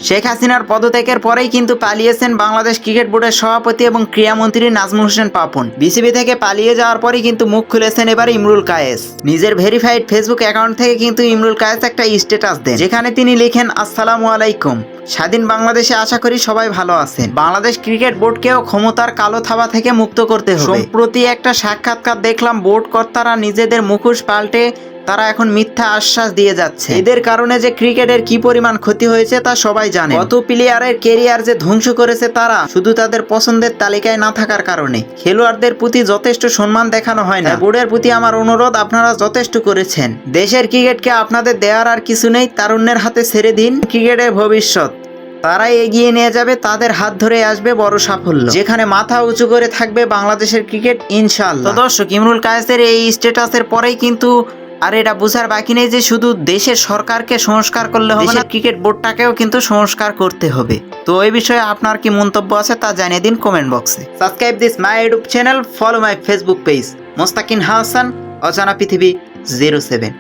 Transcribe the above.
শেখ হাসিনার পদত্যাগের পরেই কিন্তু পালিয়েছেন বাংলাদেশ ক্রিকেট বোর্ডের সভাপতি এবং ক্রীড়ামন্ত্রী নাজমুল হোসেন পাপন। বিসিবি থেকে পালিয়ে যাওয়ার পরেই কিন্তু মুখ খুলেছেন এবার ইমরুল কায়েস। নিজের ভেরিফাইড ফেসবুক অ্যাকাউন্ট থেকে কিন্তু ইমরুল কায়েস একটা স্ট্যাটাস দেন, যেখানে তিনি লিখেন, আসসালামু আলাইকুম, স্বাধীন বাংলাদেশে আশা করি সবাই ভালো আছেন। বাংলাদেশ ক্রিকেট বোর্ডকেও ক্ষমতার কালো থাবা থেকে মুক্ত করতে হবে। সম্প্রতি একটা সাক্ষাৎকার দেখলাম, বোর্ড কর্তারা নিজেদের মুখোশ পাল্টে তারা এখন মিথ্যা আশ্বাস দিয়ে যাচ্ছে। এদের কারণে যে ক্রিকেটের কি পরিমাণ ক্ষতি হয়েছে তা সবাই জানে। কত প্লেয়ারের কেরিয়ার যে ধ্বংস করেছে তারা, শুধু তাদের পছন্দের তালিকায় না থাকার কারণে। খেলোয়াড়দের প্রতি যথেষ্ট সম্মান দেখানো হয় না। বোর্ডের প্রতি আমার অনুরোধ, আপনারা যথেষ্ট করেছেন। দেশের ক্রিকেটকে আপনাদের দেওয়ার আর কিছু নেই, তারুণ্যের হাতে ছেড়ে দিন ক্রিকেটের ভবিষ্যৎ। তারাই এগিয়ে নিয়ে যাবে, তাদের হাত ধরে আসবে বড় সাফল্য, যেখানে মাথা উঁচু করে থাকবে বাংলাদেশের ক্রিকেট ইনশাআল্লাহ। তো দর্শক, ইমরুল কায়েসের এই স্ট্যাটাসের পরেই কিন্তু আর এটা বোঝার বাকি নেই যে শুধু দেশের সরকারকে সংস্কার করলে হবে না, ক্রিকেট বোর্ডটাকেও কিন্তু সংস্কার করতে হবে। তো এই বিষয়ে আপনার কি মন্তব্য আছে তা জানিয়ে দিন কমেন্ট বক্সে। Subscribe this my YouTube channel, follow my Facebook page Mostakin Hasan, অজানা পৃথিবী 07।